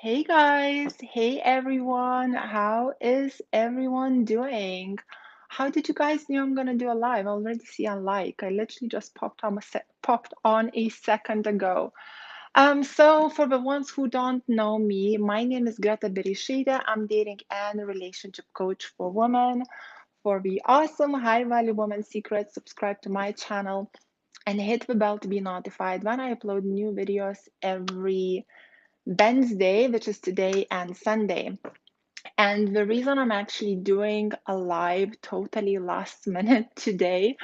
Hey guys, hey everyone, how is everyone doing? How did you guys know I'm gonna do a live? I already see a like. I literally just popped on a second ago. So for the ones who don't know me, my name is Greta Bereisaite. I'm dating and relationship coach for women. For the awesome high value woman secrets, subscribe to my channel and hit the bell to be notified when I upload new videos every Wednesday, which is today, and Sunday. And the reason I'm actually doing a live totally last minute today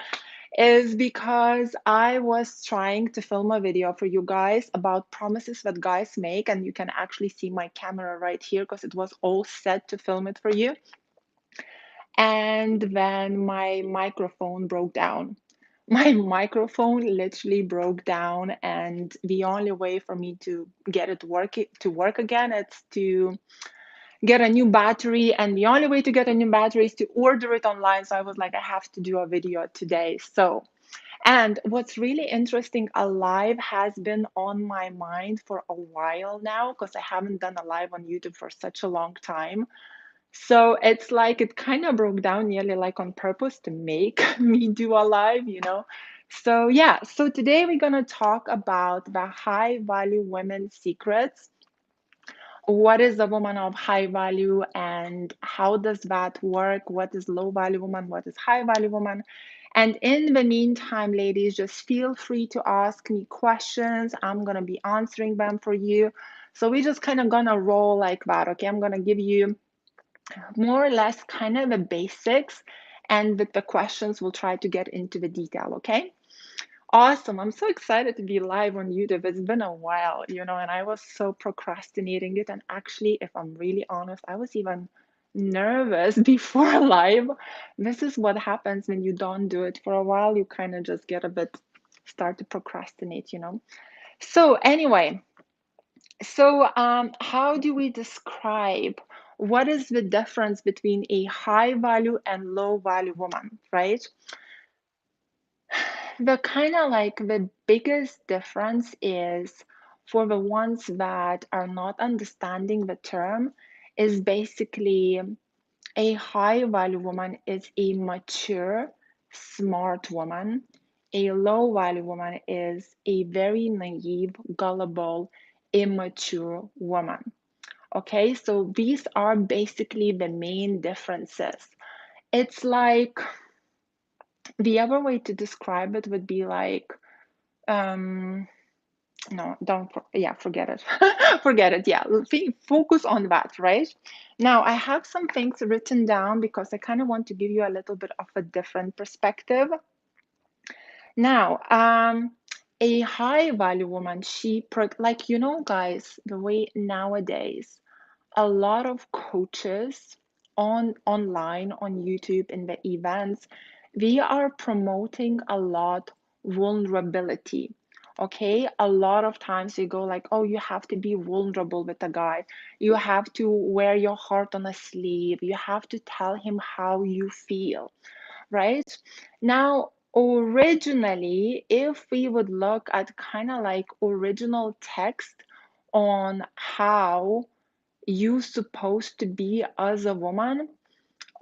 is because I was trying to film a video for you guys about promises that guys make. And you can actually see my camera right here because it was all set to film it for you. And then my microphone broke down. My microphone literally broke down, and the only way for me to get it to work again, it's to get a new battery. And the only way to get a new battery is to order it online. So I was like, I have to do a video today. So, and what's really interesting, a live has been on my mind for a while now because I haven't done a live on YouTube for such a long time. So it's like it kind of broke down nearly like on purpose to make me do a live. So yeah, so today we're gonna talk about the high value women secrets. What is a woman of high value and how does that work? What is low value woman? What is high value woman? And in the meantime, ladies, just feel free to ask me questions. I'm gonna be answering them for you. So we're just kind of gonna roll like that, okay? I'm gonna give you more or less kind of the basics, and with the questions, we'll try to get into the detail, okay? Awesome. I'm so excited to be live on YouTube. It's been a while, and I was so procrastinating it. And actually, if I'm really honest, I was even nervous before live. This is what happens when you don't do it for a while. You kind of just get a bit, start to procrastinate. So anyway, how do we describe what is the difference between a high value and low value woman, right? The kind of like the biggest difference is for the ones that are not understanding the term, is basically a high value woman is a mature, smart woman. A low value woman is a very naive, gullible, immature woman. Okay, so these are basically the main differences. It's like the other way to describe it would be like, um, no, yeah, forget it. Forget it. Yeah, focus on that, right? Now, I have some things written down because I kind of want to give you a little bit of a different perspective. Now, a high value woman, like, guys, the way nowadays, a lot of coaches online on YouTube in the events, we are promoting a lot vulnerability. Okay, a lot of times you go like, oh, you have to be vulnerable with a guy. You have to wear your heart on a sleeve. You have to tell him how you feel, right? Now, originally, if we would look at kind of like original text on how you supposed to be as a woman,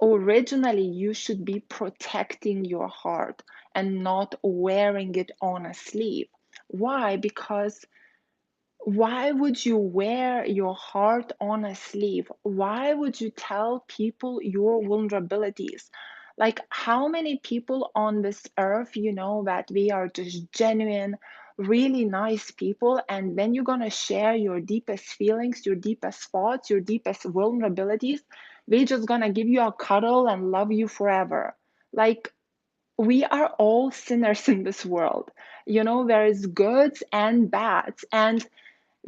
originally you should be protecting your heart and not wearing it on a sleeve. Why? Because why would you wear your heart on a sleeve? Why would you tell people your vulnerabilities? Like, how many people on this earth, that we are just genuine, really nice people, and then you're gonna share your deepest feelings, your deepest thoughts, your deepest vulnerabilities, they just gonna give you a cuddle and love you forever. Like, we are all sinners in this world. There is goods and bads. And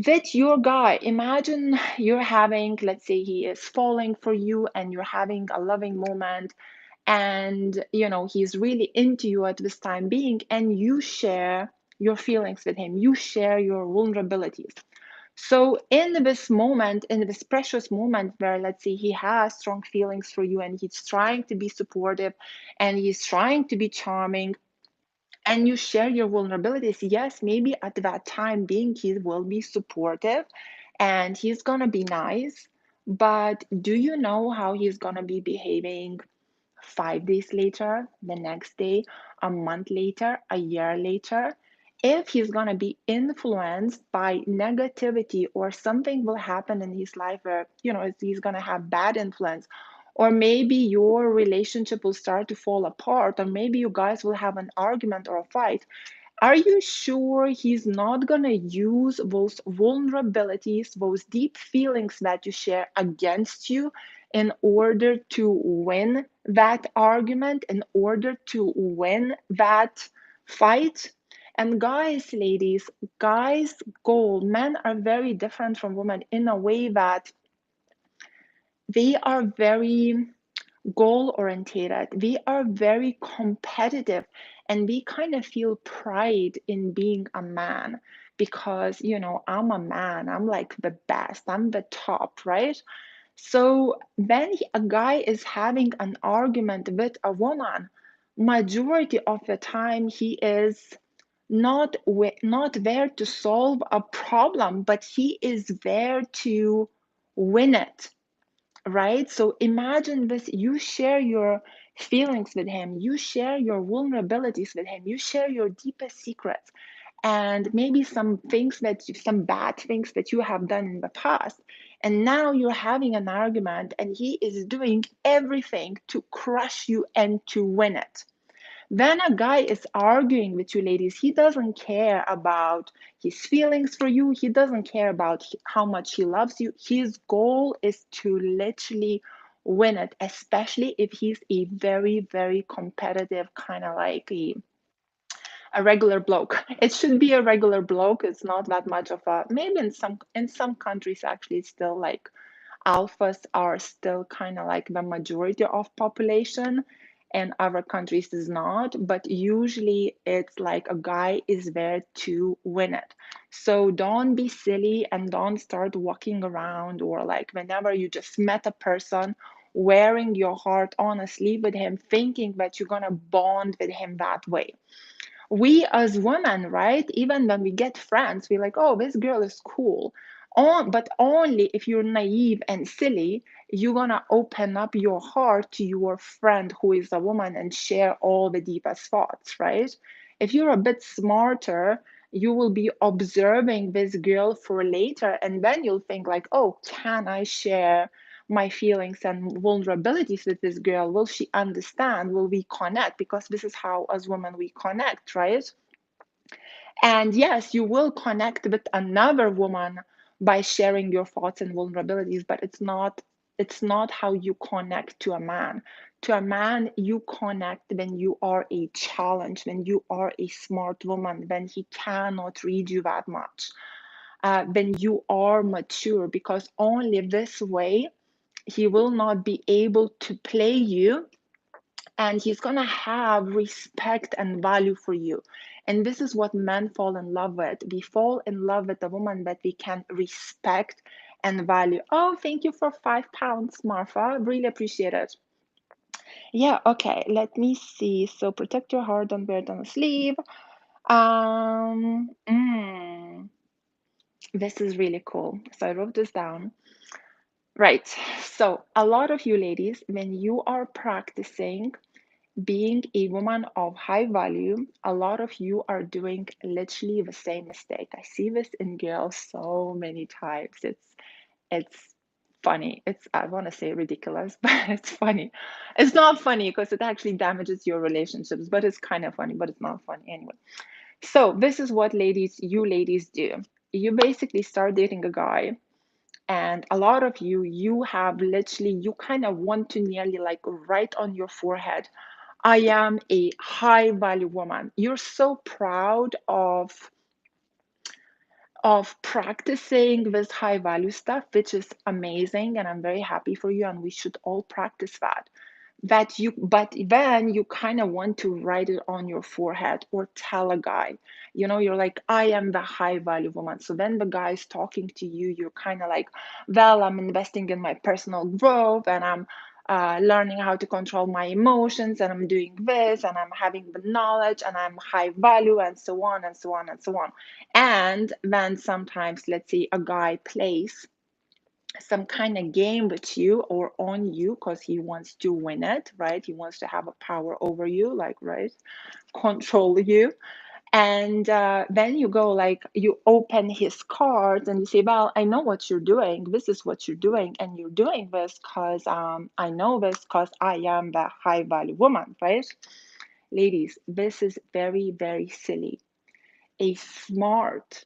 with your guy, imagine you're having, let's say he is falling for you and you're having a loving moment, and he's really into you at this time being, and you share your feelings with him, you share your vulnerabilities. So in this moment, in this precious moment where, let's say, he has strong feelings for you and he's trying to be supportive and he's trying to be charming, and you share your vulnerabilities, yes, maybe at that time being he will be supportive and he's gonna be nice, but do you know how he's gonna be behaving 5 days later, the next day, a month later, a year later? If he's going to be influenced by negativity, or something will happen in his life where, he's going to have bad influence, or maybe your relationship will start to fall apart, or maybe you guys will have an argument or a fight, are you sure he's not going to use those vulnerabilities, those deep feelings that you share against you in order to win that argument, in order to win that fight? And guys, ladies, guys' goal, men are very different from women in a way that they are very goal oriented. We are very competitive, and we kind of feel pride in being a man because, I'm a man. I'm like the best. I'm the top, right? So when a guy is having an argument with a woman, majority of the time he is not there to solve a problem, but he is there to win it, right? So imagine this, you share your feelings with him, you share your vulnerabilities with him, you share your deepest secrets, and maybe some bad things that you have done in the past. And now you're having an argument, and he is doing everything to crush you and to win it. When a guy is arguing with you, ladies, he doesn't care about his feelings for you. He doesn't care about how much he loves you. His goal is to literally win it, especially if he's a very, very competitive, kind of like a regular bloke. It should be a regular bloke. It's not that much of a, maybe in some countries actually it's still like alphas are still kind of like the majority of population, and other countries is not, but usually it's like a guy is there to win it. So don't be silly and don't start walking around, or like whenever you just met a person, wearing your heart on a sleeve with him, thinking that you're gonna bond with him that way. We as women, right? Even when we get friends, we're like, oh, this girl is cool. But only if you're naive and silly, you're gonna open up your heart to your friend who is a woman and share all the deepest thoughts, right? If you're a bit smarter, you will be observing this girl for later, and then you'll think like, oh, can I share my feelings and vulnerabilities with this girl? Will she understand? Will we connect? Because this is how, as women, we connect, right? And yes, you will connect with another woman by sharing your thoughts and vulnerabilities, but it's not how you connect to a man. To a man, you connect when you are a challenge, when you are a smart woman, when he cannot read you that much, when you are mature, because only this way he will not be able to play you, and he's going to have respect and value for you. And this is what men fall in love with. We fall in love with a woman that we can respect and value. Oh, thank you for £5, Martha. Really appreciate it. Yeah, okay, let me see. So protect your heart, don't wear it on a sleeve. Um, mm, this is really cool. So I wrote this down. Right. So a lot of you ladies, when you are practicing being a woman of high value, a lot of you are doing literally the same mistake. I see this in girls so many times. It's funny. It's, I want to say ridiculous, but it's funny. It's not funny because it actually damages your relationships, but it's kind of funny, but it's not funny anyway. So this is what you ladies do. You basically start dating a guy, and a lot of you have literally, you kind of want to nearly like write on your forehead, I am a high value woman. You're so proud of practicing this high value stuff, which is amazing, and I'm very happy for you, and we should all practice that. But then you kind of want to write it on your forehead or tell a guy, you're like, I am the high value woman. So then the guy is talking to you, you're kind of like, well, I'm investing in my personal growth, and learning how to control my emotions, and I'm doing this, and I'm having the knowledge, and I'm high value, and so on and so on and so on. And then sometimes, let's say a guy plays some kind of game with you or on you because he wants to win it, right? He wants to have a power over you, like, right? Control you. And then you go, like, you open his cards and you say, well, I know what you're doing. This is what you're doing. And you're doing this because I know this because I am the high value woman, right? Ladies, this is very, very silly. A smart,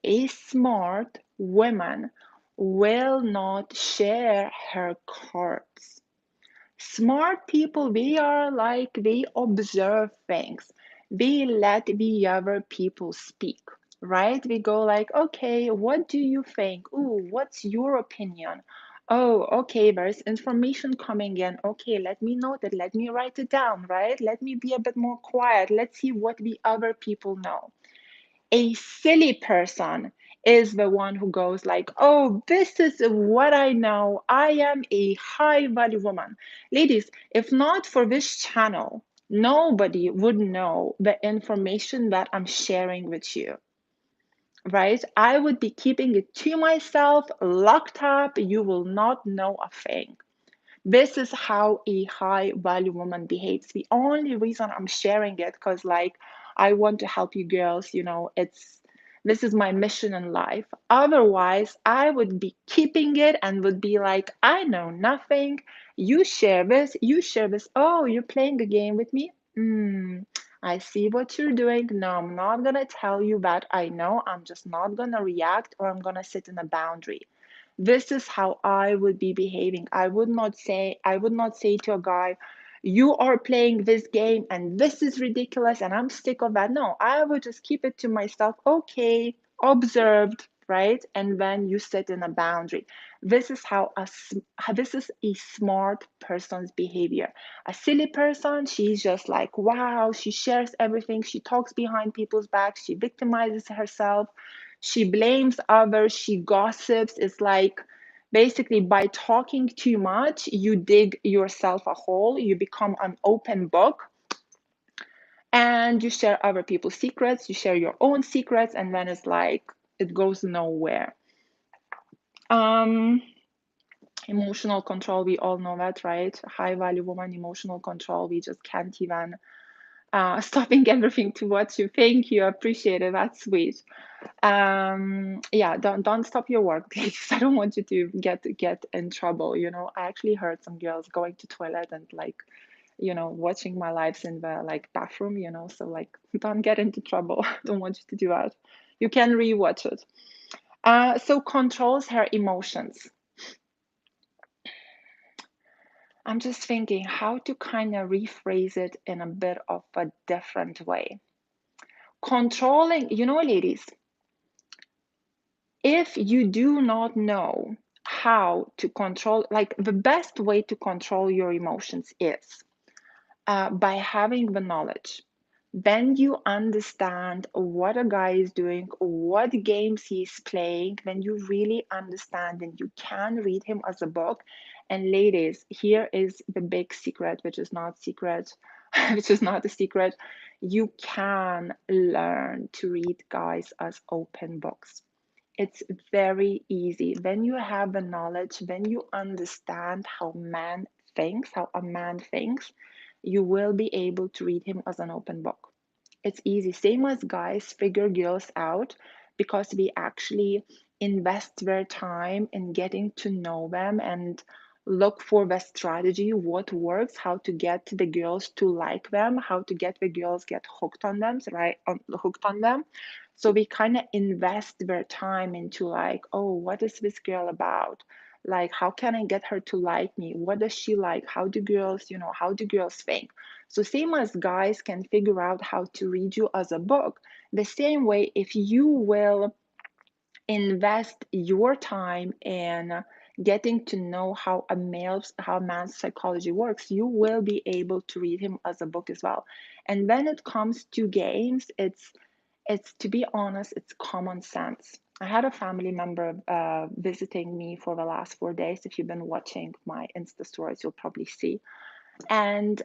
a smart woman will not share her cards. Smart people, they are like, they observe things. They let the other people speak, right? We go like, okay, what do you think? Ooh, what's your opinion? Oh, okay, there's information coming in. Okay, let me note it. Let me write it down, right? Let me be a bit more quiet. Let's see what the other people know. A silly person is the one who goes like, oh, this is what I know. I am a high value woman. Ladies, if not for this channel, nobody would know the information that I'm sharing with you, right? I would be keeping it to myself, locked up. You will not know a thing. This is how a high value woman behaves. The only reason I'm sharing it, because like I want to help you girls, it's this is my mission in life. Otherwise, I would be keeping it and would be like, I know nothing. You share this, you share this. Oh, you're playing a game with me? I see what you're doing. No, I'm not gonna tell you that I know. I'm just not gonna react, or I'm gonna sit in a boundary. This is how I would be behaving. I would not say to a guy, you are playing this game and this is ridiculous and I'm sick of that. No, I would just keep it to myself. Okay, observed, right? And then you set in a boundary. This is this is a smart person's behavior. A silly person, she's just like, wow, she shares everything, she talks behind people's backs, she victimizes herself, she blames others, she gossips. It's like basically by talking too much, you dig yourself a hole, you become an open book, and you share other people's secrets, you share your own secrets, and then it's like it goes nowhere. Um, Emotional control, we all know that, right? High value woman, emotional control, we just can't even stopping everything to what you think. You appreciate it, that's sweet. Yeah, don't stop your work, please. I don't want you to get in trouble. I actually heard some girls going to toilet and like, watching my lives in the like bathroom, so like don't get into trouble. Don't want you to do that. You can rewatch it. So controls her emotions. I'm just thinking how to kind of rephrase it in a bit of a different way. Controlling, ladies, if you do not know how to control, like the best way to control your emotions is by having the knowledge. Then you understand what a guy is doing, what games he's playing, then you really understand and you can read him as a book. And ladies, here is the big secret, which is not secret, which is not a secret. You can learn to read guys as open books. It's very easy. When you have the knowledge, when you understand how a man thinks, you will be able to read him as an open book. It's easy. Same as guys figure girls out because we actually invest their time in getting to know them and look for the strategy, what works, how to get the girls to like them, how to get the girls get hooked on them, right? Hooked on them. So we kind of invest their time into like, oh, what is this girl about? Like, how can I get her to like me? What does she like? How do girls think? So same as guys can figure out how to read you as a book, the same way if you will invest your time in getting to know how a man's psychology works, you will be able to read him as a book as well. And when it comes to games, it's to be honest, it's common sense. I had a family member visiting me for the last 4 days. If you've been watching my Insta stories, you'll probably see. And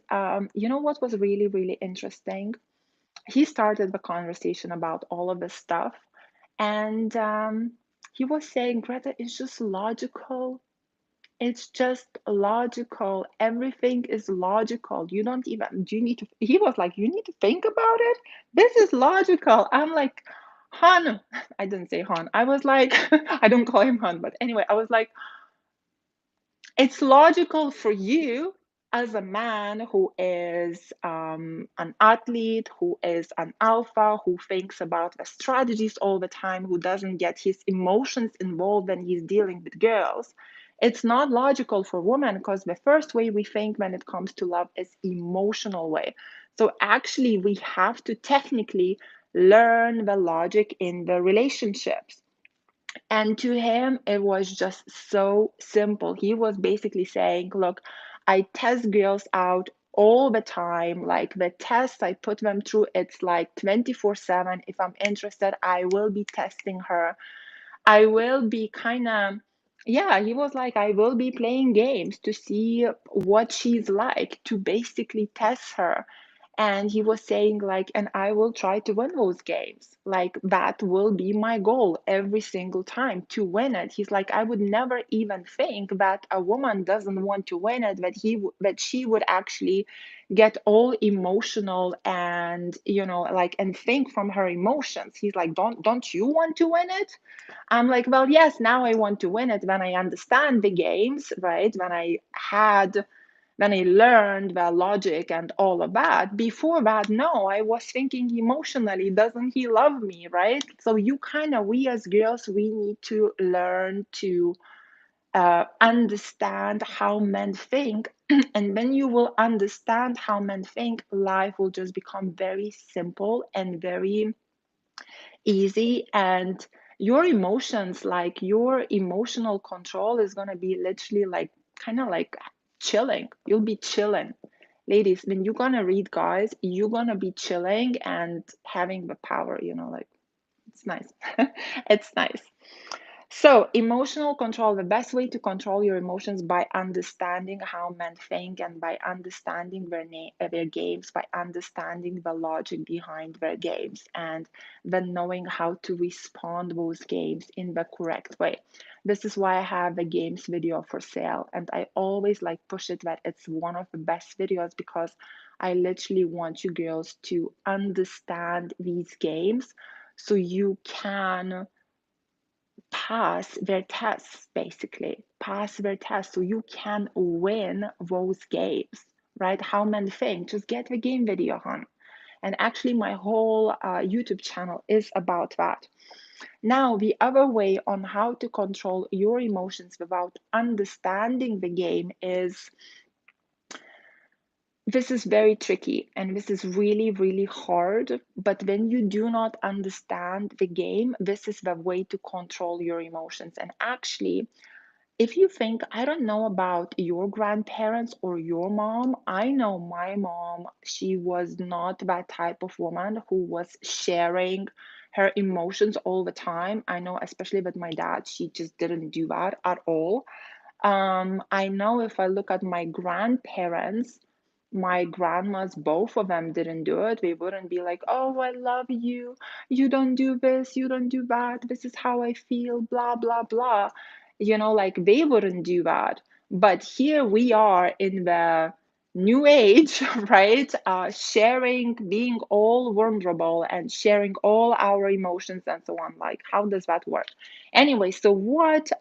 you know what was really, really interesting? He started the conversation about all of this stuff. And he was saying, Greta, it's just logical. It's just logical. Everything is logical. You don't even, do you need to, he was like, you need to think about it? This is logical. I'm like, Han, I didn't say Han. I was like, I don't call him Han, but anyway, I was like, it's logical for you as a man who is an athlete, who is an alpha, who thinks about the strategies all the time, who doesn't get his emotions involved when he's dealing with girls. It's not logical for women because the first way we think when it comes to love is emotional way. So actually, we have to technically learn the logic in the relationships. And to him, it was just so simple. He was basically saying, look, I test girls out all the time. Like the tests I put them through, it's like 24/7. If I'm interested, I will be testing her. I will be kind of, yeah, he was like, I will be playing games to see what she's like, to basically test her. And he was saying, like, and I will try to win those games. Like, that will be my goal every single time to win it. He's like, I would never even think that a woman doesn't want to win it, that she would actually get all emotional and, like, and think from her emotions. He's like, don't you want to win it? I'm like, well, yes, now I want to win it when I understand the games, right? When I learned the logic and all of that. Before that, no, I was thinking emotionally, doesn't he love me, right? So we as girls, we need to learn to understand how men think. And when you will understand how men think, life will just become very simple and very easy. And your emotions, like your emotional control, is going to be literally like kind of like chilling. You'll be chilling. Ladies, when you're going to read guys, you're going to be chilling and having the power, like it's nice. It's nice. So, emotional control, the best way to control your emotions by understanding how men think and by understanding their games, by understanding the logic behind their games, and then knowing how to respond those games in the correct way. This is why I have the games video for sale, and I always like push it that it's one of the best videos because I literally want you girls to understand these games so you can pass their tests, basically pass their tests so you can win those games, right? How men think, just get the game video on. And actually my whole YouTube channel is about that. Now the other way on how to control your emotions without understanding the game is, this is very tricky and this is really, really hard. But when you do not understand the game, this is the way to control your emotions. And actually, if you think, I don't know about your grandparents or your mom, I know my mom, she was not that type of woman who was sharing her emotions all the time. I know, especially with my dad, she just didn't do that at all. I know if I look at my grandparents, my grandmas, both of them didn't do it. They wouldn't be like, oh, I love you. You don't do this, you don't do that. This is how I feel, blah, blah, blah. Like they wouldn't do that. But here we are in the new age, right? Sharing, being all vulnerable and sharing all our emotions and so on. Like, how does that work? Anyway, so what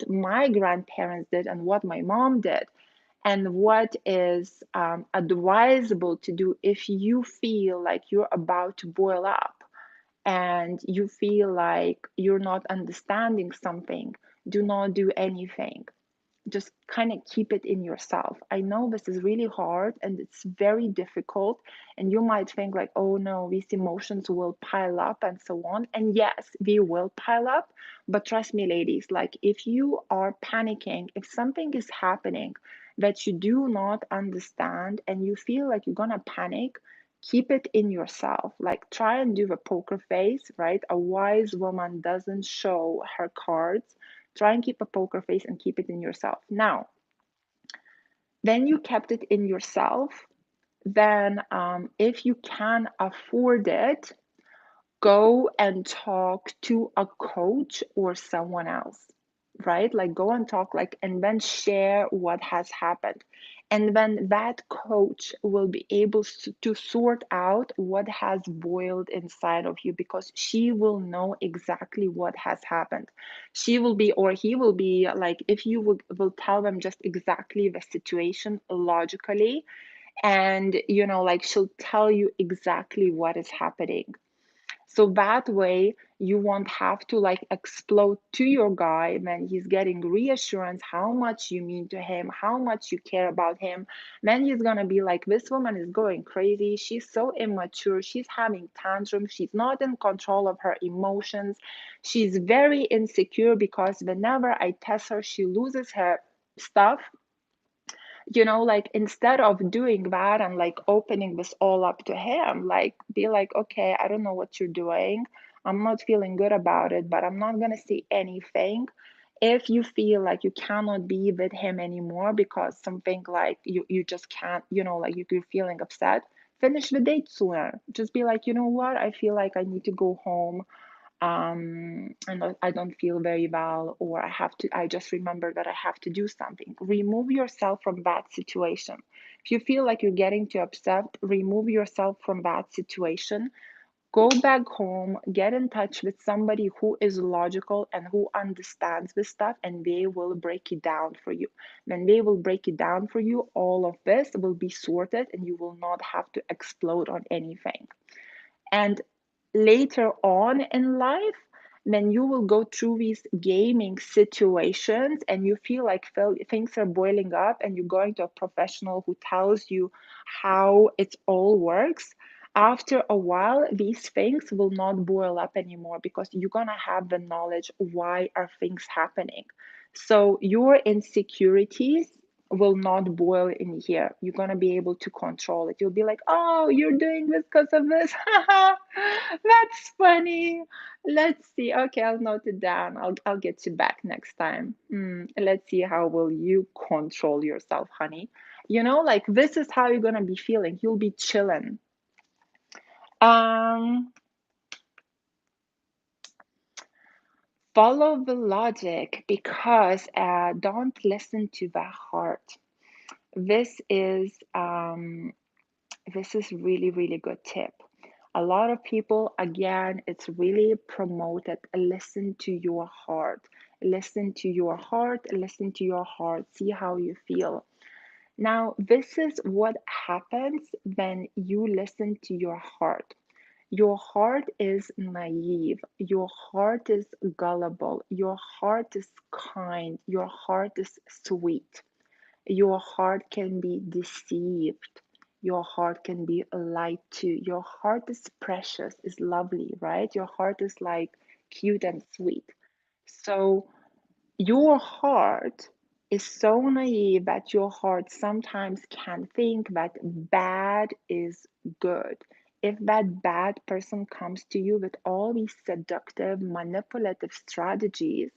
my grandparents did and what my mom did and what is advisable to do if you feel like you're about to boil up and you feel like you're not understanding something, do not do anything. Just kind of keep it in yourself. I know this is really hard and it's very difficult, and you might think like, oh no, these emotions will pile up and so on. And yes, they will pile up, but trust me, ladies, like if you are panicking, if something is happening that you do not understand and you feel like you're gonna panic, keep it in yourself. Like try and do the poker face, right? A wise woman doesn't show her cards. Try and keep a poker face and keep it in yourself. Now, then you kept it in yourself. Then, if you can afford it, go and talk to a coach or someone else, right? Like go and talk, like, and then share what has happened. And then that coach will be able to sort out what has boiled inside of you, because she will know exactly what has happened. She will be, or he will be, like, if you will tell them just exactly the situation logically, and like she'll tell you exactly what is happening. So that way, you won't have to like explode to your guy when he's getting reassurance how much you mean to him, how much you care about him. Then he's gonna be like, this woman is going crazy. She's so immature. She's having tantrums. She's not in control of her emotions. She's very insecure because whenever I test her, she loses her stuff. Like instead of doing that and like opening this all up to him, like be like, okay, I don't know what you're doing. I'm not feeling good about it, but I'm not gonna say anything. If you feel like you cannot be with him anymore because something like you just can't, like you're feeling upset, finish the date sooner. Just be like, you know what, I feel like I need to go home, and I don't feel very well, or I just remember that I have to do something. Remove yourself from that situation. If you feel like you're getting too upset, remove yourself from that situation. Go back home, get in touch with somebody who is logical and who understands this stuff, and they will break it down for you. When they will break it down for you, all of this will be sorted and you will not have to explode on anything. And later on in life, when you will go through these gaming situations and you feel like things are boiling up, and you're going to a professional who tells you how it all works, after a while these things will not boil up anymore, because you're going to have the knowledge why are things happening. So your insecurities will not boil in here. You're going to be able to control it. You'll be like, oh, you're doing this because of this. That's funny. Let's see. Okay, I'll note it down. I'll get you back next time. Let's see, how will you control yourself, honey? Like this is how you're going to be feeling. You'll be chilling. Um, Follow the logic, because don't listen to the heart. This is really, really good tip. A lot of people, again, it's really promoted. Listen to your heart. Listen to your heart. Listen to your heart. See how you feel. Now, this is what happens when you listen to your heart. Your heart is naive. Your heart is gullible. Your heart is kind. Your heart is sweet. Your heart can be deceived. Your heart can be lied to. Your heart is precious, is lovely, right? Your heart is like cute and sweet. So your heart is so naive that your heart sometimes can think that bad is good. If that bad person comes to you with all these seductive, manipulative strategies,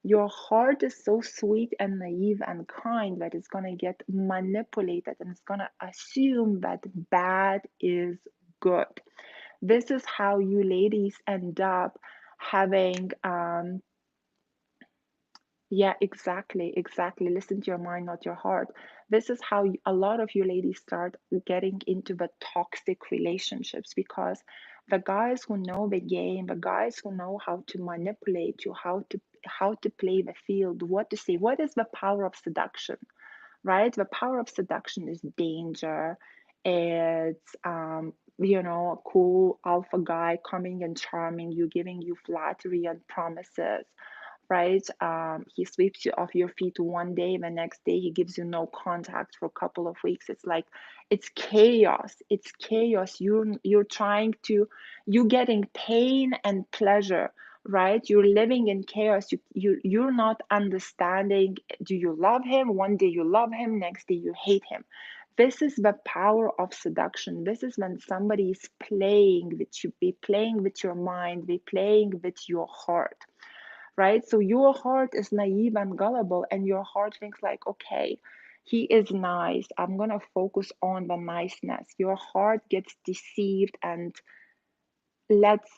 your heart is so sweet and naive and kind that it's going to get manipulated, and it's going to assume that bad is good. This is how you ladies end up having yeah, exactly, exactly. Listen to your mind, not your heart. This is how a lot of you ladies start getting into the toxic relationships, because the guys who know the game, the guys who know how to manipulate you, how to play the field, what to say, what is the power of seduction, right? The power of seduction is danger. It's a cool alpha guy coming and charming you, giving you flattery and promises, right? He sweeps you off your feet one day, the next day he gives you no contact for a couple of weeks. It's like it's chaos. It's chaos. You're trying to, you're getting pain and pleasure, right? You're living in chaos. You're not understanding. Do you love him? One day you love him, next day you hate him. This is the power of seduction. This is when somebody is playing with you, be playing with your mind, be playing with your heart, right? So your heart is naive and gullible, and your heart thinks like, okay, he is nice. I'm gonna focus on the niceness. Your heart gets deceived and lets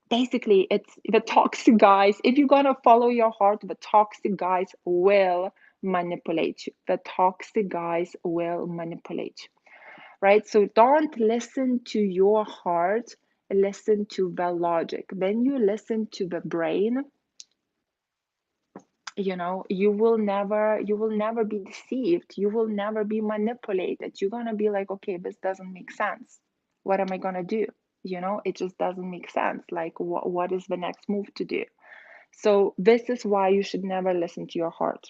basically it's the toxic guys. If you're gonna follow your heart, the toxic guys will manipulate you. The toxic guys will manipulate you, right? So don't listen to your heart, listen to the logic. When you listen to the brain, you will never be deceived, you will never be manipulated. You're gonna be like, okay, this doesn't make sense, what am I gonna do? It just doesn't make sense. Like, what is the next move to do? So this is why you should never listen to your heart.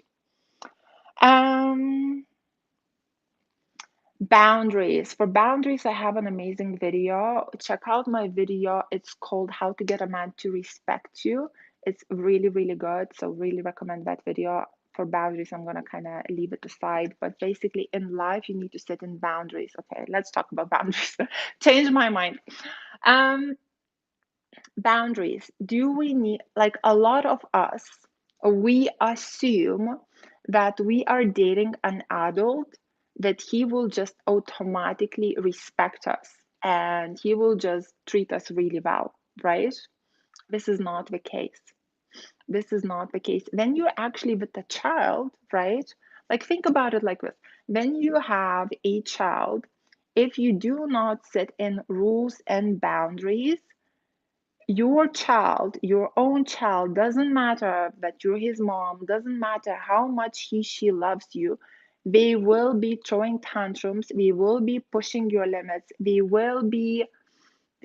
um Boundaries. For boundaries, I have an amazing video. Check out my video. It's called How to Get a Man to Respect You. It's really, really good. So, really recommend that video. For boundaries, I'm going to kind of leave it aside. But basically, in life, you need to set in boundaries. Okay, let's talk about boundaries. Change my mind. Um, Boundaries. Do we need, like a lot of us, we assume that we are dating an adult, that he will just automatically respect us and he will just treat us really well, right? This is not the case. This is not the case. When you're actually with a child, right? Like, think about it like this. When you have a child, if you do not set in rules and boundaries, your child, your own child, doesn't matter that you're his mom, doesn't matter how much she loves you, they will be throwing tantrums, they will be pushing your limits, they will be,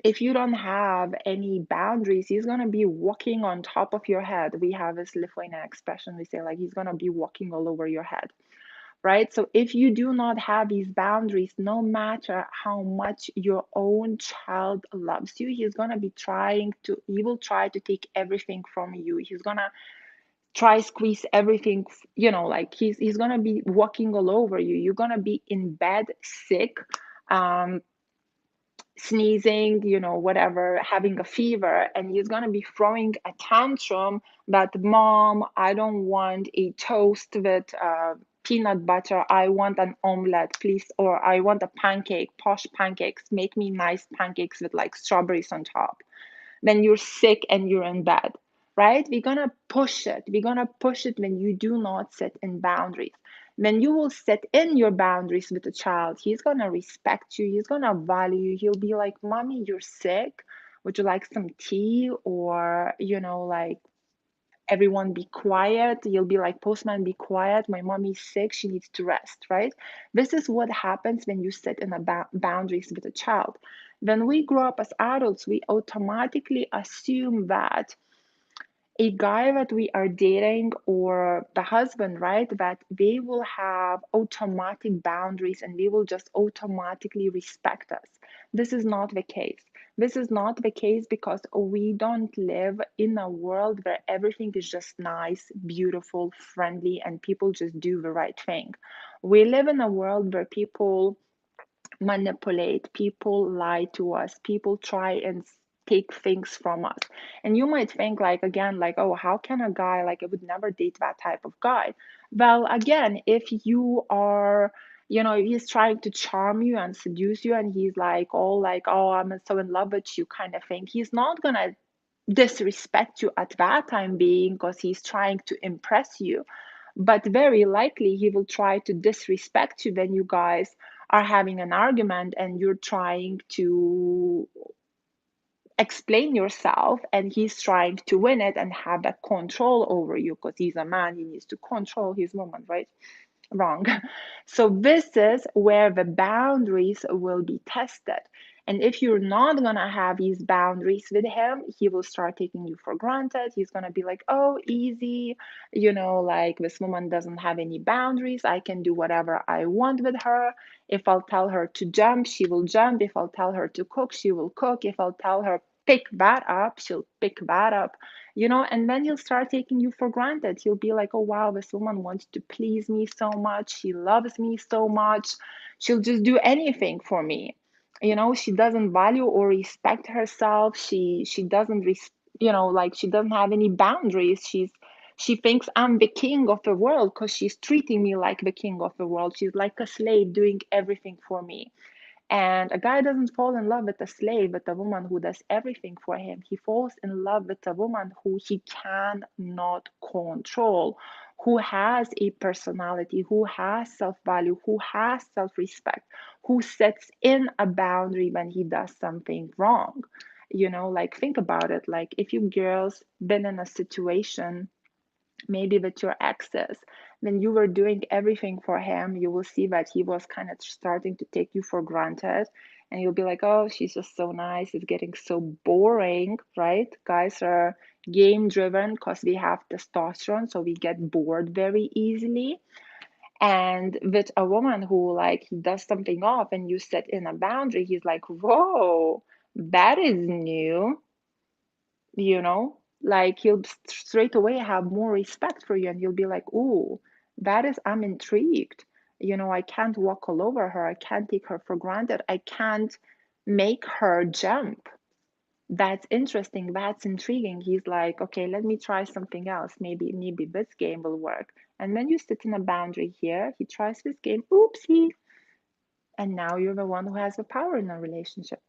if you don't have any boundaries, he's gonna be walking on top of your head. We have this Lithuanian expression, we say like he's gonna be walking all over your head, right? So if you do not have these boundaries, no matter how much your own child loves you, he will try to take everything from you. He's gonna try squeeze everything, like he's gonna be walking all over you. You're gonna be in bed sick, um, sneezing, whatever, having a fever, and he's going to be throwing a tantrum that, mom, I don't want a toast with peanut butter. I want an omelette, please. Or I want a pancake, posh pancakes. Make me nice pancakes with like strawberries on top. When you're sick and you're in bed, right? We're gonna push it. We're gonna push it when you do not set in boundaries. When you will set in your boundaries with a child, he's gonna respect you, he's gonna value you. He'll be like, mommy, you're sick. Would you like some tea? Or, like, everyone be quiet. You'll be like, postman, be quiet. My mommy's sick. She needs to rest, right? This is what happens when you set in a boundaries with a child. When we grow up as adults, we automatically assume that a guy that we are dating, or the husband, right, that they will have automatic boundaries and they will just automatically respect us. This is not the case. This is not the case because we don't live in a world where everything is just nice, beautiful, friendly, and people just do the right thing. We live in a world where people manipulate, people lie to us, people try and take things from us. And you might think, like, again, like, oh, how can a guy, like, I would never date that type of guy. Well, again, if you are, he's trying to charm you and seduce you, and he's like, all like, oh, I'm so in love with you kind of thing, he's not gonna disrespect you at that time being because he's trying to impress you. But very likely he will try to disrespect you when you guys are having an argument and you're trying to explain yourself, and he's trying to win it and have that control over you because he's a man, he needs to control his woman, right? Wrong. So this is where the boundaries will be tested. And if you're not going to have these boundaries with him, he will start taking you for granted. He's going to be like, oh, easy, like, this woman doesn't have any boundaries. I can do whatever I want with her. If I'll tell her to jump, she will jump. If I'll tell her to cook, she will cook. If I'll tell her pick that up, she'll pick that up, and then he'll start taking you for granted. He'll be like, oh wow, this woman wants to please me so much, she loves me so much, she'll just do anything for me. She doesn't value or respect herself. She doesn't like, she doesn't have any boundaries. She thinks I'm the king of the world because she's treating me like the king of the world. She's like a slave doing everything for me. And a guy doesn't fall in love with a slave, with a woman who does everything for him. He falls in love with a woman who he cannot control, who has a personality, who has self value, who has self respect, who sets in a boundary when he does something wrong. Like, think about it. Like, if you girls been in a situation, maybe with your exes, when you were doing everything for him, you will see that he was kind of starting to take you for granted. And you'll be like, oh, she's just so nice. It's getting so boring, right? Guys are game driven because we have testosterone, so we get bored very easily. And with a woman who, like, he does something off and you set in a boundary, he's like, whoa, that is new, like, he'll straight away have more respect for you, and you'll be like, ooh, I'm intrigued. I can't walk all over her, I can't take her for granted, I can't make her jump. That's interesting, that's intriguing. He's like, okay, let me try something else. Maybe this game will work. And then you sit in a boundary here, he tries this game, oopsie, and now you're the one who has the power in a relationship.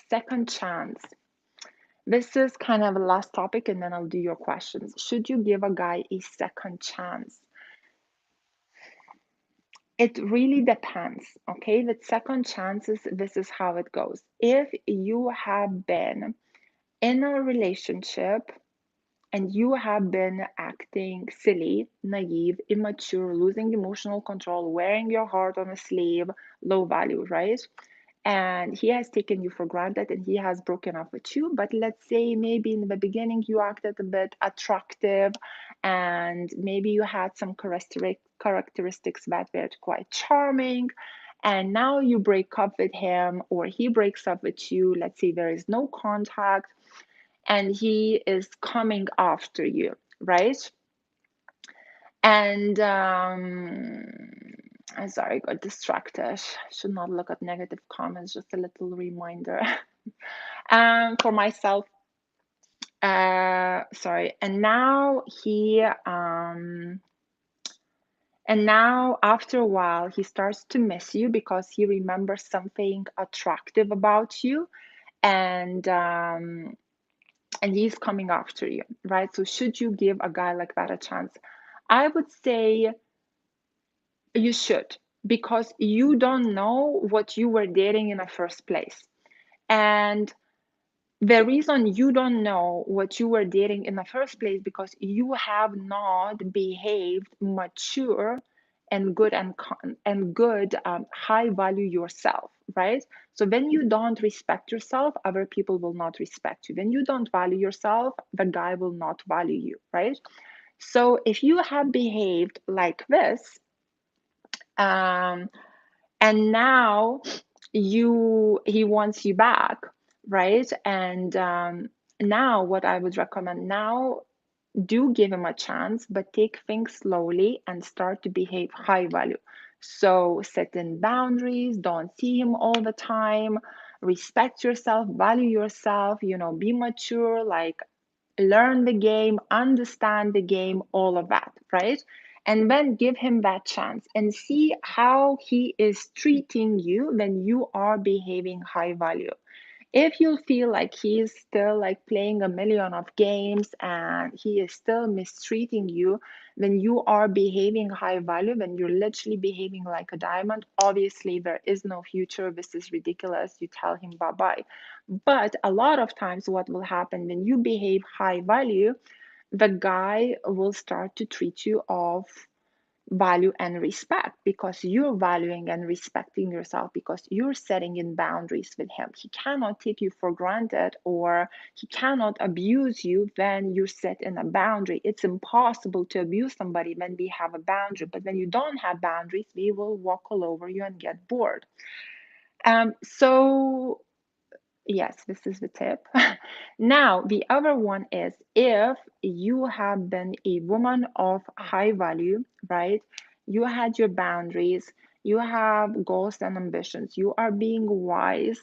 Second chance. This is kind of the last topic, and then I'll do your questions. Should you give a guy a second chance? It really depends, okay? With second chances, this is how it goes. If you have been in a relationship and you have been acting silly, naive, immature, losing emotional control, wearing your heart on a sleeve, low value, right? And he has taken you for granted and he has broken up with you. But let's say maybe in the beginning you acted a bit attractive and maybe you had some characteristics that were quite charming. And now you break up with him or he breaks up with you. Let's say there is no contact and he is coming after you, right? And I'm sorry, I got distracted. Should not look at negative comments, just a little reminder. For myself, sorry. And now after a while, he starts to miss you because he remembers something attractive about you, and he's coming after you, right? So should you give a guy like that a chance? I would say you should, because you don't know what you were dating in the first place. And the reason you don't know what you were dating in the first place because you have not behaved mature and good and good high value yourself, right? So when you don't respect yourself, other people will not respect you. When you don't value yourself, the guy will not value you, right? So if you have behaved like this, um, and now he wants you back, right? And now what I would recommend now, do give him a chance, but take things slowly and start to behave high value. So set in boundaries, don't see him all the time, respect yourself, value yourself, be mature, like, learn the game, understand the game, all of that, right? And then give him that chance and see how he is treating you when you are behaving high value. If you feel like he is still like playing a million of games and he is still mistreating you, when you are behaving high value, when you're literally behaving like a diamond, obviously there is no future. This is ridiculous. You tell him bye bye. But a lot of times, what will happen when you behave high value, the guy will start to treat you of value and respect because you're valuing and respecting yourself, because you're setting in boundaries with him. He cannot take you for granted or he cannot abuse you when you set in a boundary. It's impossible to abuse somebody when we have a boundary, but when you don't have boundaries, we will walk all over you and get bored. So Yes, this is the tip. Now, the other one is if you have been a woman of high value, right? You had your boundaries, you have goals and ambitions, you are being wise,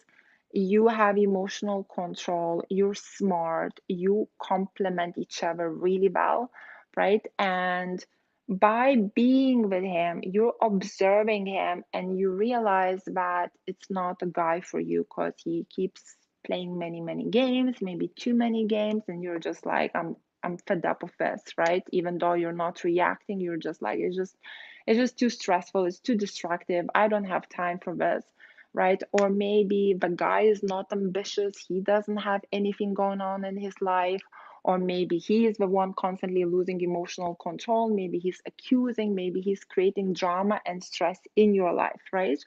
you have emotional control, you're smart, you complement each other really well, right? And by being with him, you're observing him and you realize that it's not a guy for you because he keeps playing many, many games, maybe too many games, and you're just like, I'm fed up of this, right? Even though you're not reacting, you're just like, it's just too stressful, it's too destructive. I don't have time for this, right? Or maybe the guy is not ambitious, he doesn't have anything going on in his life, or maybe he is the one constantly losing emotional control, maybe he's accusing, maybe he's creating drama and stress in your life, right?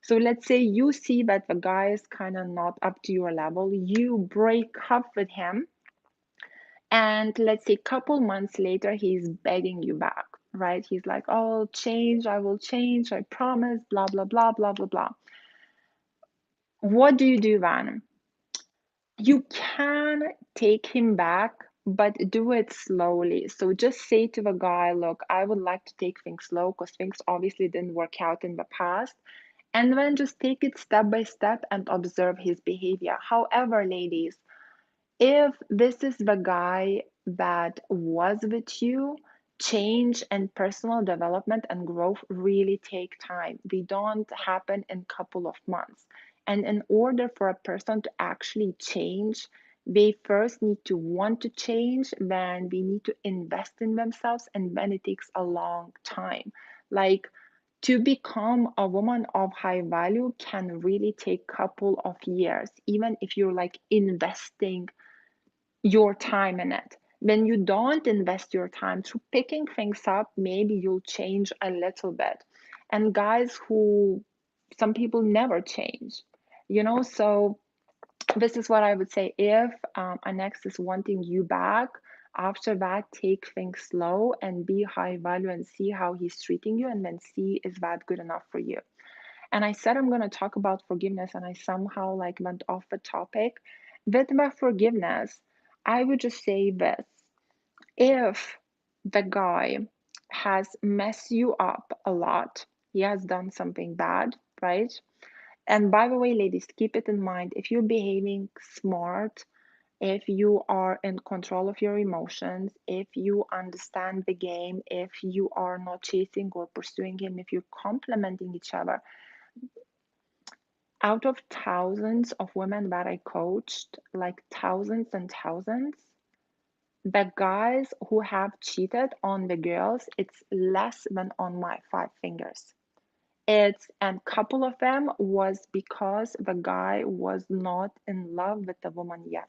So let's say you see that the guy is kind of not up to your level, you break up with him, and let's say a couple months later he's begging you back, right? He's like, oh, change, I will change, I promise, blah blah blah blah blah blah. What do you do then? You can take him back, but do it slowly. So just say to the guy, look, I would like to take things slow because things obviously didn't work out in the past. And then just take it step by step and observe his behavior. However, ladies, if this is the guy that was with you, change and personal development and growth really take time. They don't happen in a couple of months. And in order for a person to actually change, they first need to want to change, then they need to invest in themselves, and then it takes a long time. Like, to become a woman of high value can really take couple of years, even if you're like investing your time in it. When you don't invest your time through picking things up, maybe you'll change a little bit. And guys who, some people never change, so this is what I would say. If an ex is wanting you back, after that, take things slow and be high value and see how he's treating you, and then see is that good enough for you. And I said I'm going to talk about forgiveness, and I somehow like went off the topic. With my forgiveness, I would just say this: if the guy has messed you up a lot, he has done something bad, right? And by the way, ladies, keep it in mind, if you're behaving smart, if you are in control of your emotions, if you understand the game, if you are not chasing or pursuing him, if you're complementing each other, out of thousands of women that I coached, like thousands and thousands, the guys who have cheated on the girls, it's less than on my five fingers. It's, and couple of them was because the guy was not in love with the woman yet.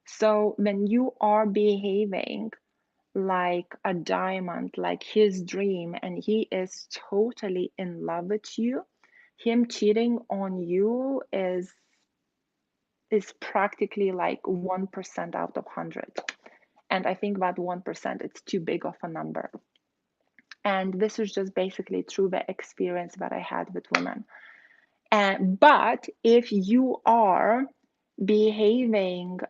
So when you are behaving like a diamond, like his dream, and he is totally in love with you, him cheating on you is practically like 1% out of 100. And I think that 1%, it's too big of a number. And this is just basically through the experience that I had with women. But if you are behaving,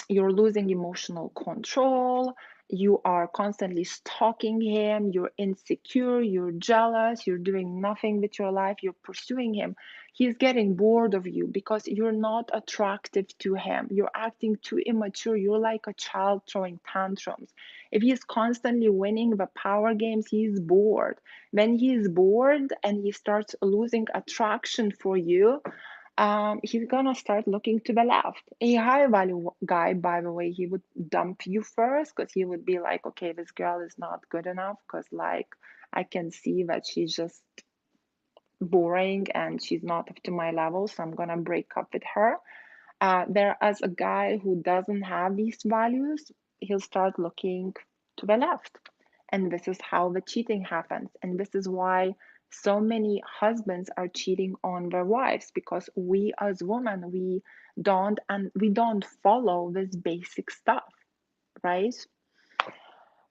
you're losing emotional control, you are constantly stalking him, you're insecure, you're jealous, you're doing nothing with your life, you're pursuing him, he's getting bored of you because you're not attractive to him, you're acting too immature, you're like a child throwing tantrums. If he's constantly winning the power games, he's bored. When he's bored and he starts losing attraction for you, he's gonna start looking to the left. A high value guy, by the way, he would dump you first because he would be like, okay, this girl is not good enough because, like, I can see that she's just boring and she's not up to my level, so I'm gonna break up with her. Whereas a guy who doesn't have these values, he'll start looking to the left. And this is how the cheating happens. And this is why so many husbands are cheating on their wives, because we as women, we don't follow this basic stuff, right?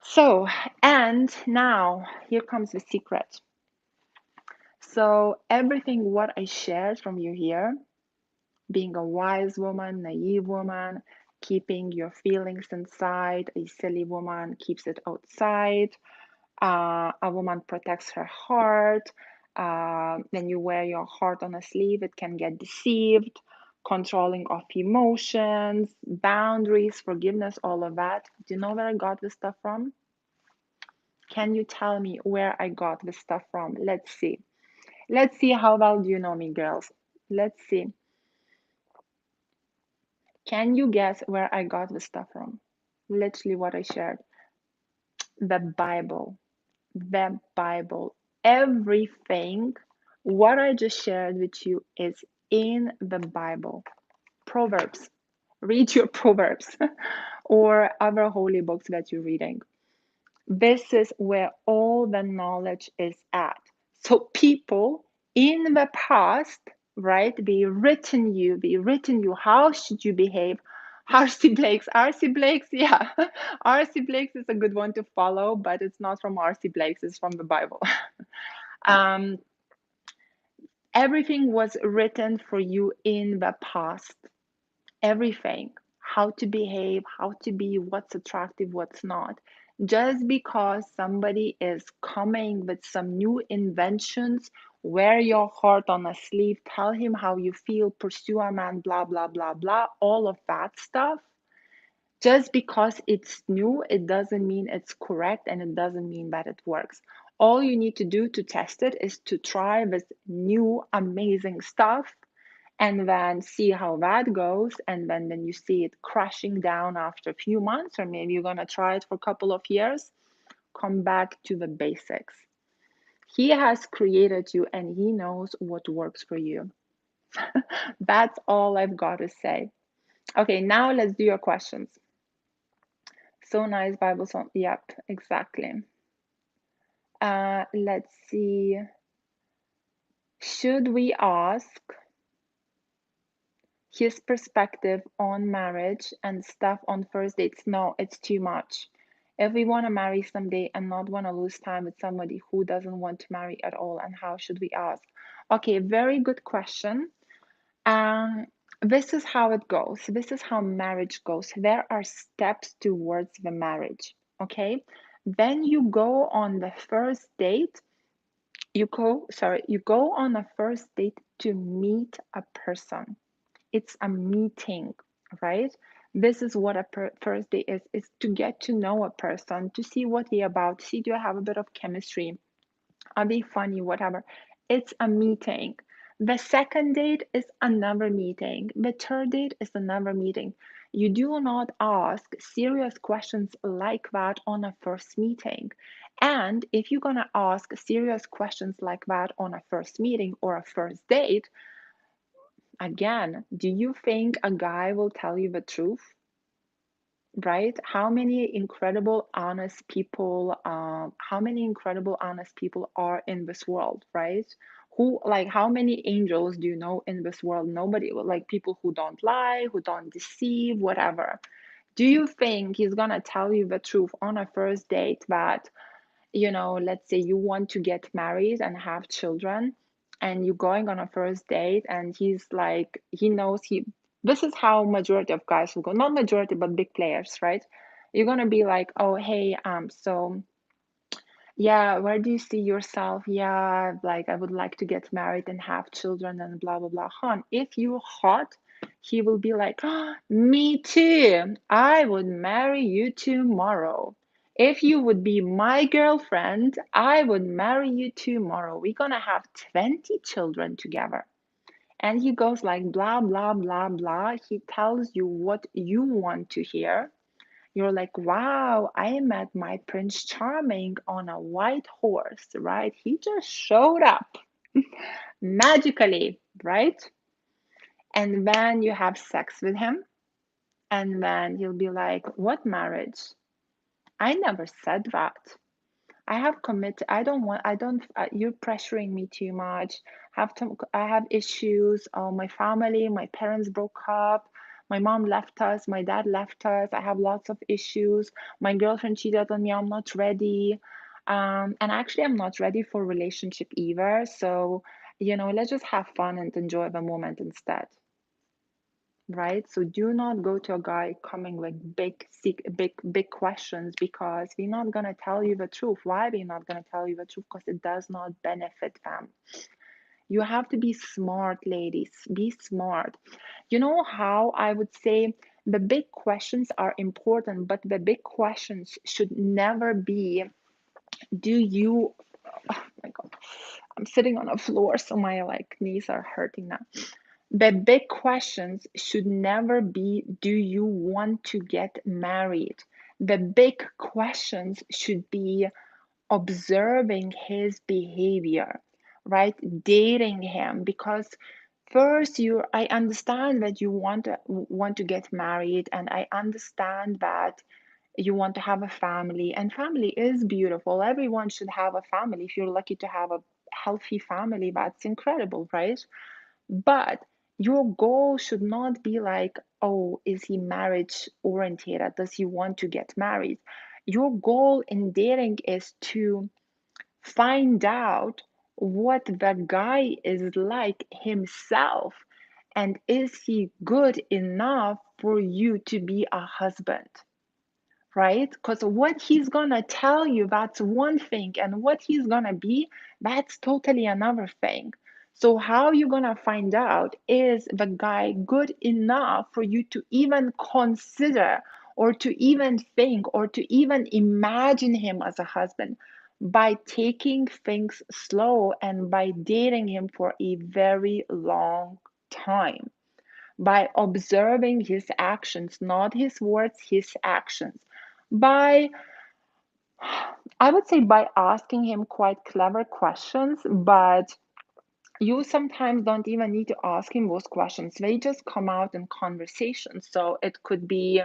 So, and now here comes the secret. So everything what I shared from you here, being a wise woman, naive woman, keeping your feelings inside. A silly woman keeps it outside. A woman protects her heart. When you wear your heart on a sleeve, it can get deceived. Controlling of emotions, boundaries, forgiveness, all of that. Do you know where I got this stuff from? Can you tell me where I got this stuff from? Let's see. Let's see how well do you know me, girls. Let's see. Can you guess where I got this stuff from? Literally what I shared. The Bible. The Bible. Everything, what I just shared with you is in the Bible. Proverbs. Read your Proverbs or other holy books that you're reading. This is where all the knowledge is at. So people in the past, right, be written you how should you behave. R.C. Blake's, yeah. R.C. Blake's is a good one to follow, but it's not from R.C. Blake's, it's from the Bible. um, Everything was written for you in the past. Everything, how to behave, how to be, what's attractive, what's not. Just because somebody is coming with some new inventions, wear your heart on a sleeve, tell him how you feel, pursue a man, blah, blah, blah, blah, all of that stuff. Just because it's new, it doesn't mean it's correct and it doesn't mean that it works. All you need to do to test it is to try this new amazing stuff and then see how that goes. And then when you see it crashing down after a few months, or maybe you're going to try it for a couple of years, come back to the basics. He has created you and he knows what works for you. That's all I've got to say. Okay, now let's do your questions. So nice, Bible song. Yep, exactly. Let's see. Should we ask his perspective on marriage and stuff on first dates? No, it's too much. If we want to marry someday and not want to lose time with somebody who doesn't want to marry at all, and how should we ask? Okay, very good question. Um, this is how it goes. This is how marriage goes. There are steps towards the marriage. Okay. Then you go on the first date. You go on a first date to meet a person. It's a meeting, right? This is what a first date is to get to know a person, to see what they're about, see do you have a bit of chemistry, are they funny, whatever. It's a meeting. The second date is another meeting. The third date is another meeting. You do not ask serious questions like that on a first meeting. And if you're going to ask serious questions like that on a first meeting or a first date, again, do you think a guy will tell you the truth? Right? How many incredible, honest people, are in this world, right? Who, like, how many angels do you know in this world? Nobody, like people who don't lie, who don't deceive, whatever. Do you think he's gonna tell you the truth on a first date that, let's say you want to get married and have children, and you're going on a first date, and he's like, he knows this is how majority of guys will go, not majority, but big players, right? You're gonna be like, oh, hey, so yeah, where do you see yourself? Yeah, like I would like to get married and have children and blah blah blah. Hon, if you're hot, he will be like, oh, me too. I would marry you tomorrow. If you would be my girlfriend, I would marry you tomorrow. We're gonna have 20 children together. And he goes like blah blah blah blah. He tells you what you want to hear. You're like, wow, I met my Prince Charming on a white horse, right? He just showed up magically, right? And then you have sex with him, and then he'll be like, what marriage? I never said that. I have committed. I don't, you're pressuring me too much. I have issues. My family, my parents broke up. My mom left us. My dad left us. I have lots of issues. My girlfriend cheated on me. I'm not ready. And actually, I'm not ready for a relationship either. So, let's just have fun and enjoy the moment instead. right? So do not go to a guy coming with big questions, because we're not gonna tell you the truth. Why we're not gonna tell you the truth? Because it does not benefit them. You have to be smart, ladies. Be smart. You know how I would say the big questions are important, but the big questions should never be, do you, oh my God, I'm sitting on a floor, so my like knees are hurting now. The big questions should never be, do you want to get married? The big questions should be observing his behavior, right? Dating him, because first I understand that you want to get married, and I understand that you want to have a family, and family is beautiful. Everyone should have a family. If you're lucky to have a healthy family, that's incredible, right? But your goal should not be like, oh, is he marriage oriented? Does he want to get married? Your goal in dating is to find out what the guy is like himself, and is he good enough for you to be a husband, right? Because what he's gonna tell you, that's one thing, and what he's gonna be, that's totally another thing. So how you gonna find out, is the guy good enough for you to even consider, or to even think, or to even imagine him as a husband? By taking things slow, and by dating him for a very long time, by observing his actions, not his words, his actions. By, I would say, by asking him quite clever questions, but you sometimes don't even need to ask him those questions. They just come out in conversation. So it could be,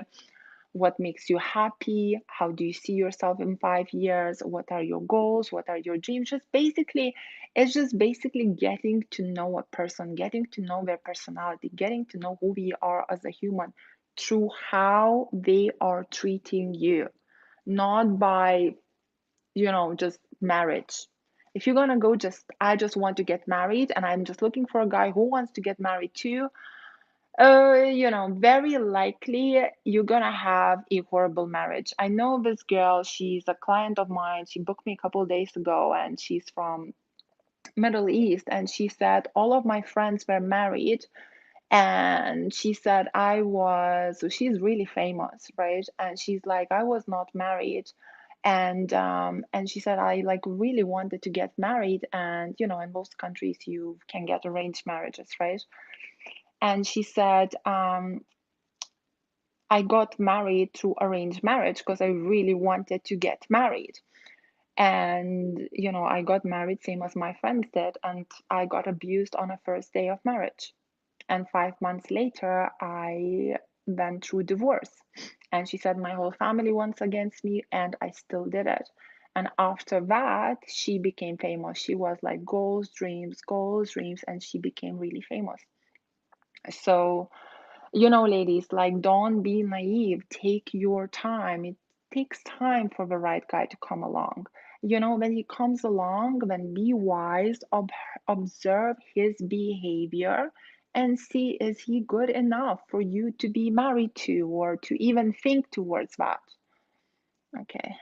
what makes you happy? How do you see yourself in 5 years? What are your goals? What are your dreams? Just basically, it's just basically getting to know a person, getting to know their personality, getting to know who we are as a human through how they are treating you, not by, just marriage. If you're gonna go just, I just want to get married and I'm just looking for a guy who wants to get married too, very likely you're gonna have a horrible marriage. I know this girl, she's a client of mine. She booked me a couple of days ago, and she's from Middle East, and she said all of my friends were married, and she said so she's really famous, right? And she's like, I was not married. And she said, I like really wanted to get married, and in most countries you can get arranged marriages, right? And she said, I got married through arranged marriage because I really wanted to get married. And, I got married same as my friends did, and I got abused on a first day of marriage. And 5 months later, I went through divorce. And she said, my whole family wants against me, and I still did it. And after that, she became famous. She was like goals, dreams, and she became really famous. So, ladies, like, don't be naive. Take your time. It takes time for the right guy to come along. When he comes along, then be wise, observe his behavior, and see, is he good enough for you to be married to, or to even think towards that. Okay,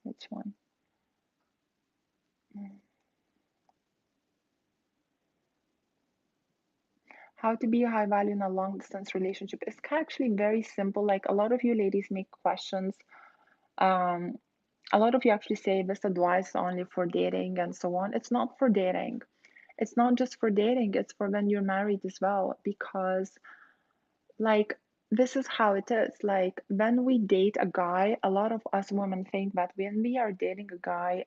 which one? How to be a high value in a long distance relationship is actually very simple. Like, a lot of you ladies make questions. Um, a lot of you actually say this advice is only for dating and so on. It's not for dating. It's not just for dating, it's for when you're married as well. Because, like, this is how it is. Like, when we date a guy, a lot of us women think that when we are dating a guy,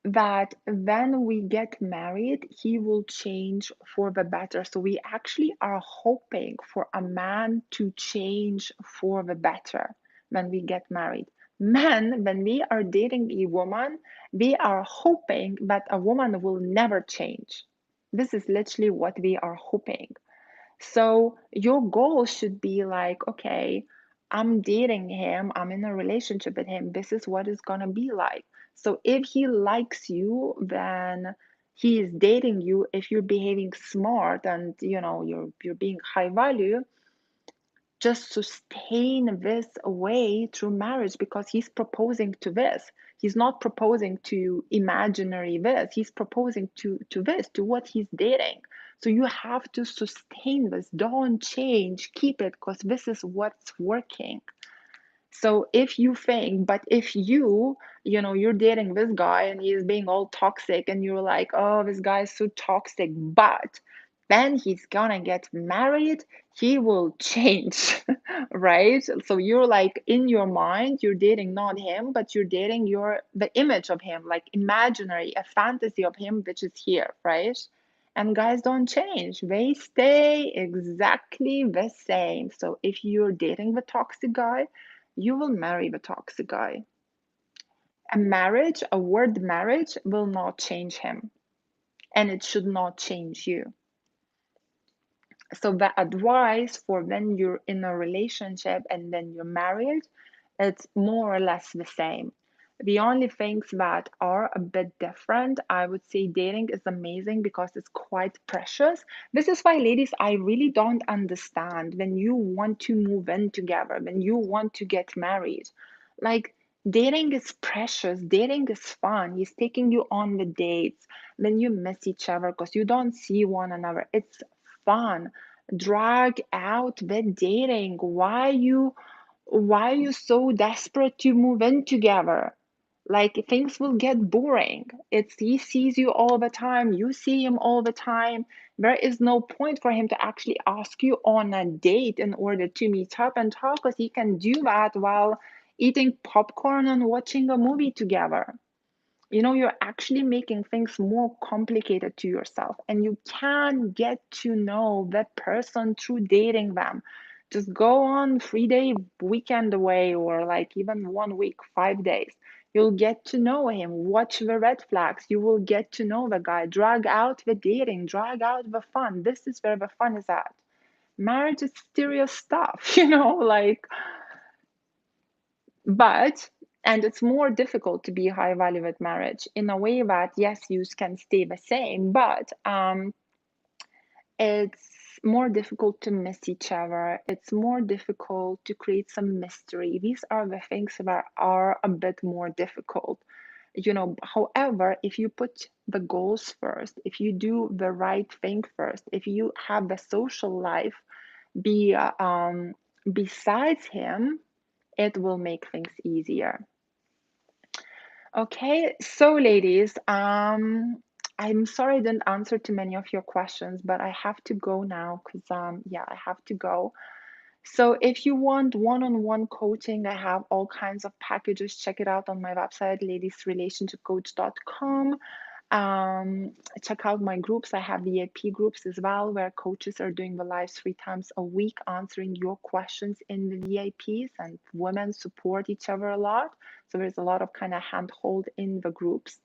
that when we get married, he will change for the better. So we actually are hoping for a man to change for the better when we get married. Men, when we are dating a woman, we are hoping that a woman will never change. This is literally what we are hoping. So your goal should be like, okay, I'm dating him, I'm in a relationship with him. This is what it's gonna be like. So if he likes you, then he is dating you, if you're behaving smart and you're being high value, just sustain this way through marriage, because he's proposing to this. He's not proposing to imaginary this. He's proposing to this, to what he's dating. So you have to sustain this. Don't change. Keep it, because this is what's working. So if you think, but if you're dating this guy and he's being all toxic and you're like, oh, this guy is so toxic, but then he's gonna get married, he will change, right? So you're like, in your mind, you're dating not him, but you're dating the image of him, like imaginary, a fantasy of him, which is here, right? And guys don't change. They stay exactly the same. So if you're dating the toxic guy, you will marry the toxic guy. A word marriage, will not change him, and it should not change you. So the advice for when you're in a relationship and then you're married, it's more or less the same. The only things that are a bit different, I would say dating is amazing because it's quite precious. This is why, ladies, I really don't understand when you want to move in together, when you want to get married. Like, dating is precious, dating is fun. He's taking you on the dates, then you miss each other because you don't see one another. It's fun. Drag out the dating. Why are you so desperate to move in together? Like, things will get boring. It's he sees you all the time, you see him all the time. There is no point for him to actually ask you on a date in order to meet up and talk, because he can do that while eating popcorn and watching a movie together. You're actually making things more complicated to yourself, and you can get to know that person through dating them. Just go on 3 day weekend away, or like even 1 week, 5 days. You'll get to know him. Watch the red flags. You will get to know the guy. Drag out the dating, drag out the fun. This is where the fun is at. Marriage is serious stuff, like, but and it's more difficult to be high value at marriage, in a way that yes, you can stay the same, but it's more difficult to miss each other. It's more difficult to create some mystery. These are the things that are a bit more difficult. However, if you put the goals first, if you do the right thing first, if you have the social life be besides him, it will make things easier. Okay, so ladies, I'm sorry I didn't answer to many of your questions, but I have to go now because yeah, I have to go. So if you want one-on-one coaching, I have all kinds of packages. Check it out on my website, ladiesrelationshipcoach.com. Check out my groups. I have VIP groups as well, where coaches are doing the lives 3 times a week, answering your questions in the VIPs, and women support each other a lot. So there's a lot of kind of handhold in the groups.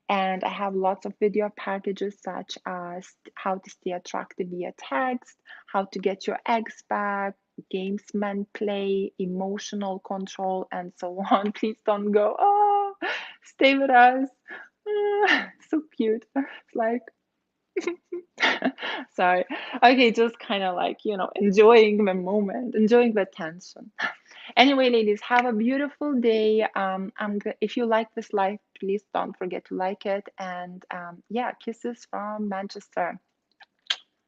And I have lots of video packages, such as how to stay attractive via text, how to get your ex back, games men play, emotional control, and so on. Please don't go, oh, stay with us. So cute. It's like, sorry. Okay, just kind of like, enjoying the moment, enjoying the tension. Anyway, ladies, have a beautiful day. If you like this live, please don't forget to like it. And yeah, kisses from Manchester.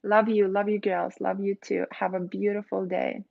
Love you, girls. Love you too. Have a beautiful day.